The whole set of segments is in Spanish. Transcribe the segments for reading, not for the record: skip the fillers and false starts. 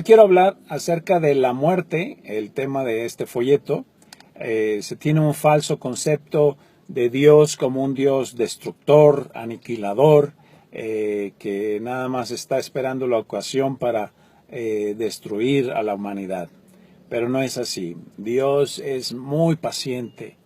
quiero hablar acerca de la muerte, el tema de este folleto. Se tiene un falso concepto de Dios como un Dios destructor, aniquilador, que nada más está esperando la ocasión para destruir a la humanidad. Pero no es así. Dios es muy paciente,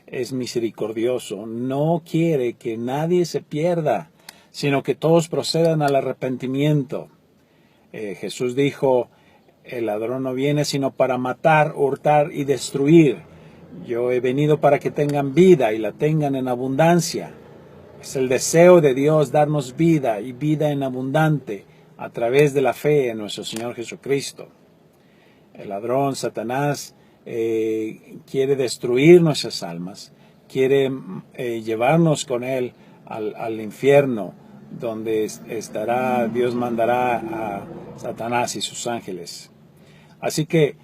es misericordioso, no quiere que nadie se pierda, sino que todos procedan al arrepentimiento. Jesús dijo, el ladrón no viene sino para matar, hurtar y destruir. Yo he venido para que tengan vida y la tengan en abundancia. Es el deseo de Dios darnos vida y vida en abundante a través de la fe en nuestro Señor Jesucristo. El ladrón, Satanás, quiere destruir nuestras almas, quiere llevarnos con él al infierno, donde Dios mandará a Satanás y sus ángeles. Así que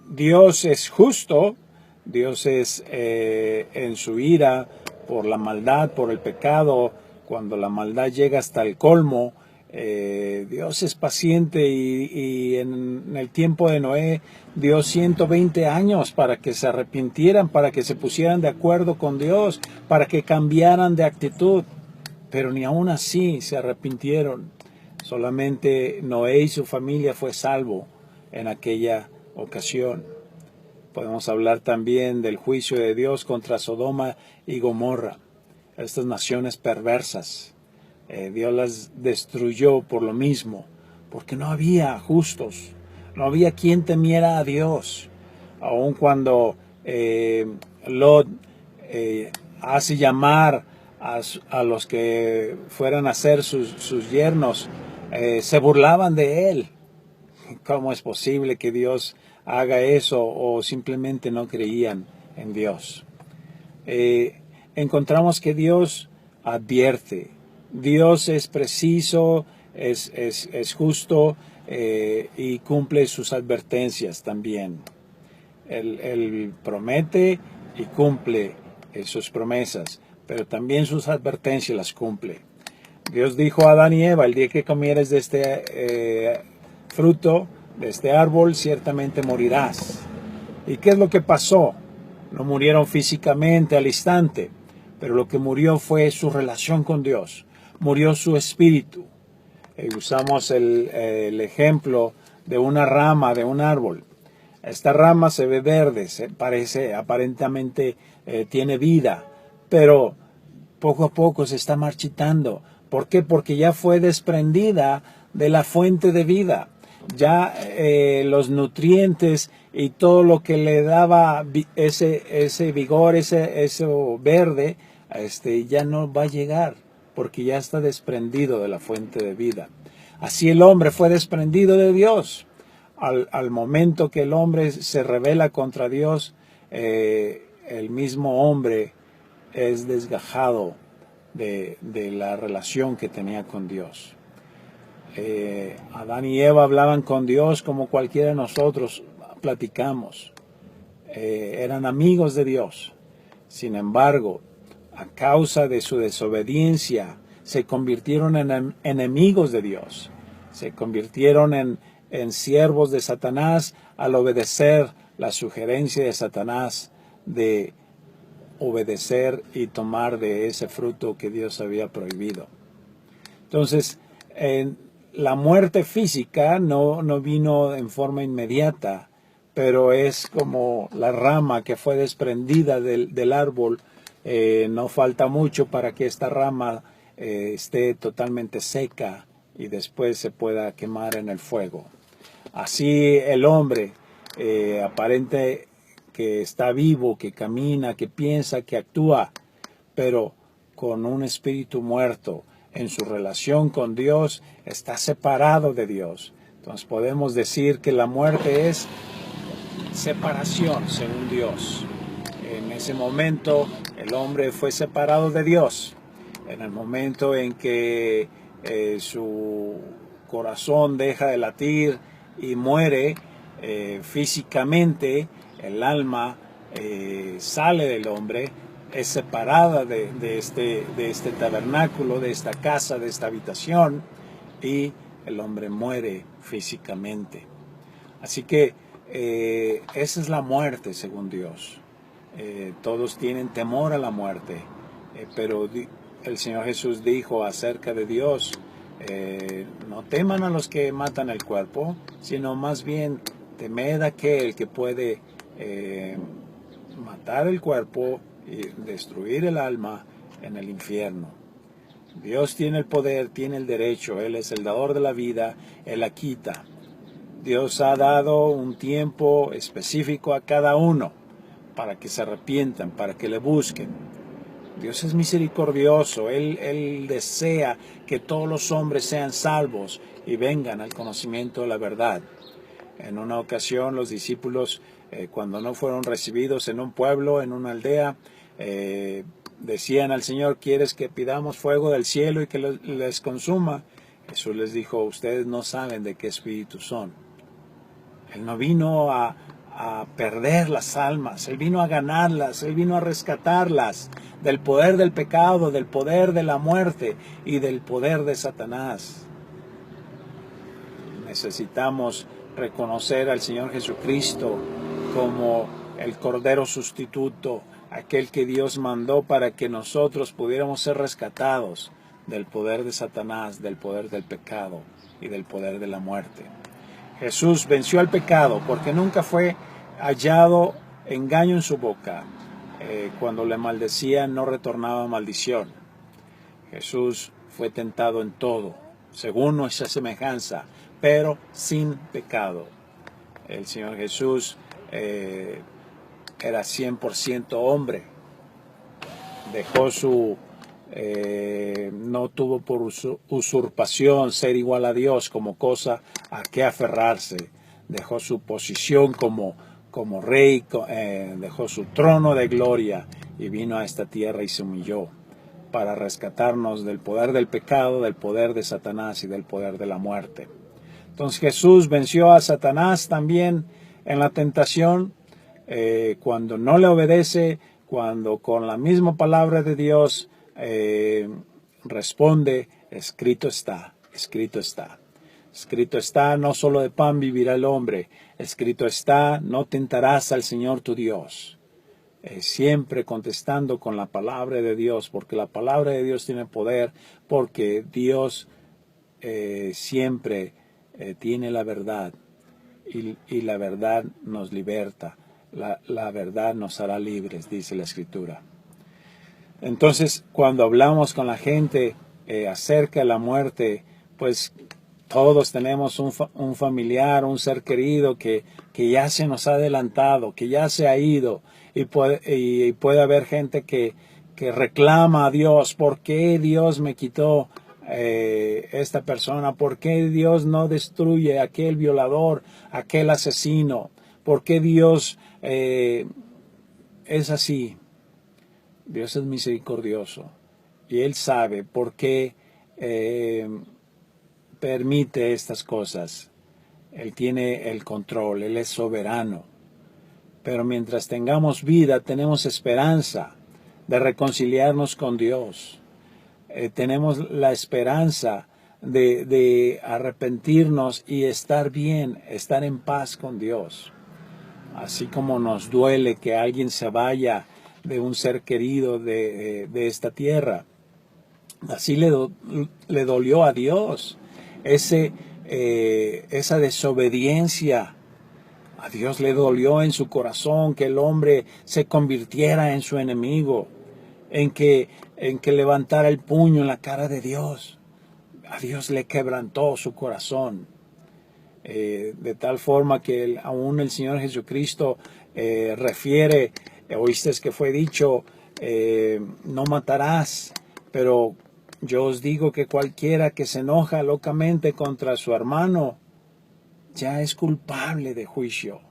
Dios es justo, Dios es en su ira por la maldad, por el pecado, cuando la maldad llega hasta el colmo. Dios es paciente y en el tiempo de Noé dio 120 años para que se arrepintieran, para que se pusieran de acuerdo con Dios, para que cambiaran de actitud. Pero ni aún así se arrepintieron. Solamente Noé y su familia fue salvo en aquella ocasión. Podemos hablar también del juicio de Dios contra Sodoma y Gomorra, estas naciones perversas. Dios las destruyó por lo mismo, porque no había justos, no había quien temiera a Dios. Aun cuando Lot hace llamar a los que fueran a ser sus yernos, se burlaban de él. ¿Cómo es posible que Dios haga eso? O simplemente no creían en Dios. Encontramos que Dios advierte. Dios es preciso, es justo y cumple sus advertencias también. Él promete y cumple sus promesas, pero también sus advertencias las cumple. Dios dijo a Adán y Eva, el día que comieres de este fruto, de este árbol, ciertamente morirás. ¿Y qué es lo que pasó? No murieron físicamente al instante, pero lo que murió fue su relación con Dios. Murió su espíritu. Usamos el ejemplo de una rama de un árbol. Esta rama se ve verde, aparentemente tiene vida, pero poco a poco se está marchitando. ¿Por qué? Porque ya fue desprendida de la fuente de vida. Ya los nutrientes y todo lo que le daba ese vigor, ese verde, ya no va a llegar, porque ya está desprendido de la fuente de vida. Así el hombre fue desprendido de Dios. Al momento que el hombre se rebela contra Dios, el mismo hombre es desgajado de la relación que tenía con Dios. Adán y Eva hablaban con Dios como cualquiera de nosotros platicamos. Eran amigos de Dios. Sin embargo, a causa de su desobediencia, se convirtieron en enemigos de Dios. Se convirtieron en siervos de Satanás al obedecer la sugerencia de Satanás de obedecer y tomar de ese fruto que Dios había prohibido. Entonces, la muerte física no vino en forma inmediata, pero es como la rama que fue desprendida del árbol. No falta mucho para que esta rama esté totalmente seca y después se pueda quemar en el fuego. Así el hombre, aparente que está vivo, que camina, que piensa, que actúa, pero con un espíritu muerto en su relación con Dios, está separado de Dios. Entonces podemos decir que la muerte es separación según Dios. En ese momento el hombre fue separado de Dios. En el momento en que su corazón deja de latir y muere físicamente, el alma sale del hombre, es separada de este tabernáculo, de esta casa, de esta habitación, y el hombre muere físicamente. Así que esa es la muerte según Dios. Todos tienen temor a la muerte, pero el Señor Jesús dijo acerca de Dios, no teman a los que matan el cuerpo, sino más bien temed a aquel que puede matar el cuerpo y destruir el alma en el infierno. Dios tiene el poder, tiene el derecho, Él es el dador de la vida, Él la quita. Dios ha dado un tiempo específico a cada uno para que se arrepientan, para que le busquen. Dios es misericordioso, Él desea que todos los hombres sean salvos y vengan al conocimiento de la verdad. En una ocasión los discípulos, cuando no fueron recibidos en un pueblo, en una aldea, decían al Señor, ¿quieres que pidamos fuego del cielo y que les consuma? Jesús les dijo, ustedes no saben de qué espíritu son. Él no vino a perder las almas, Él vino a ganarlas, Él vino a rescatarlas del poder del pecado, del poder de la muerte y del poder de Satanás. Necesitamos reconocer al Señor Jesucristo como el Cordero sustituto, aquel que Dios mandó para que nosotros pudiéramos ser rescatados del poder de Satanás, del poder del pecado y del poder de la muerte. Jesús venció al pecado porque nunca fue hallado engaño en su boca. Cuando le maldecían no retornaba maldición. Jesús fue tentado en todo, según nuestra semejanza, pero sin pecado. El Señor Jesús era 100% hombre. Dejó no tuvo por usurpación ser igual a Dios como cosa a que aferrarse. Dejó su posición como rey, dejó su trono de gloria y vino a esta tierra y se humilló para rescatarnos del poder del pecado, del poder de Satanás y del poder de la muerte. Entonces Jesús venció a Satanás también en la tentación, cuando no le obedece, cuando con la misma palabra de Dios responde, escrito está, escrito está. Escrito está, no solo de pan vivirá el hombre, escrito está, no tentarás al Señor tu Dios. Siempre contestando con la palabra de Dios, porque la palabra de Dios tiene poder, porque Dios siempre tiene la verdad y la verdad nos liberta, la verdad nos hará libres, dice la Escritura. Entonces, cuando hablamos con la gente acerca de la muerte, pues todos tenemos un familiar, un ser querido que ya se nos ha adelantado, que ya se ha ido, y puede haber gente que reclama a Dios, ¿por qué Dios me quitó esta persona? ¿Por qué Dios no destruye a aquel violador, aquel asesino? ¿Por qué Dios es así? Dios es misericordioso y Él sabe por qué permite estas cosas. Él tiene el control, Él es soberano. Pero mientras tengamos vida, tenemos esperanza de reconciliarnos con Dios. Tenemos la esperanza de arrepentirnos y estar bien, estar en paz con Dios. Así como nos duele que alguien se vaya de un ser querido de esta tierra, así le dolió a Dios esa desobediencia. A Dios le dolió en su corazón que el hombre se convirtiera en su enemigo, en que levantara el puño en la cara de Dios. A Dios le quebrantó su corazón, de tal forma que aún el Señor Jesucristo refiere, oíste que fue dicho, no matarás, pero yo os digo que cualquiera que se enoja locamente contra su hermano ya es culpable de juicio.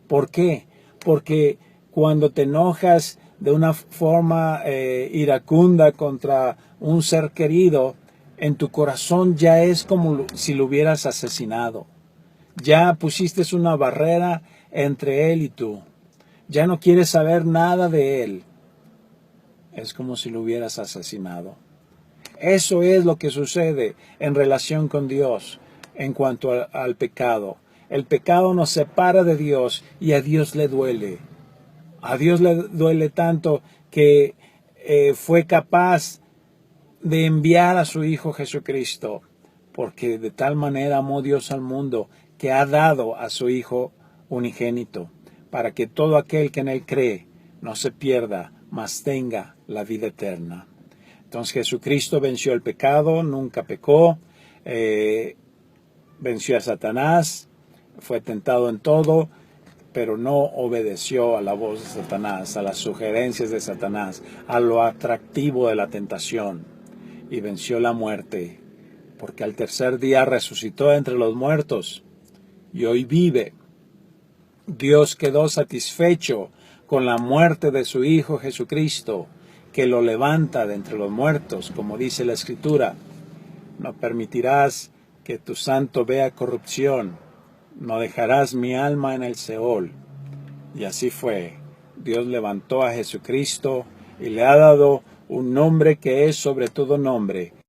¿Por qué? Porque cuando te enojas de una forma iracunda contra un ser querido, en tu corazón ya es como si lo hubieras asesinado. Ya pusiste una barrera entre él y tú. Ya no quieres saber nada de él. Es como si lo hubieras asesinado. Eso es lo que sucede en relación con Dios. en cuanto al pecado. El pecado nos separa de Dios y a Dios le duele. A Dios le duele tanto que fue capaz de enviar a su Hijo Jesucristo, porque de tal manera amó Dios al mundo que ha dado a su Hijo unigénito, para que todo aquel que en él cree no se pierda, mas tenga la vida eterna. Entonces Jesucristo venció el pecado, nunca pecó, venció a Satanás, fue tentado en todo, pero no obedeció a la voz de Satanás, a las sugerencias de Satanás, a lo atractivo de la tentación, y venció la muerte, porque al tercer día resucitó entre los muertos y hoy vive. Dios quedó satisfecho con la muerte de su Hijo Jesucristo, que lo levanta de entre los muertos, como dice la Escritura. No permitirás que tu santo vea corrupción, no dejarás mi alma en el Seol. Y así fue. Dios levantó a Jesucristo y le ha dado un nombre que es sobre todo nombre,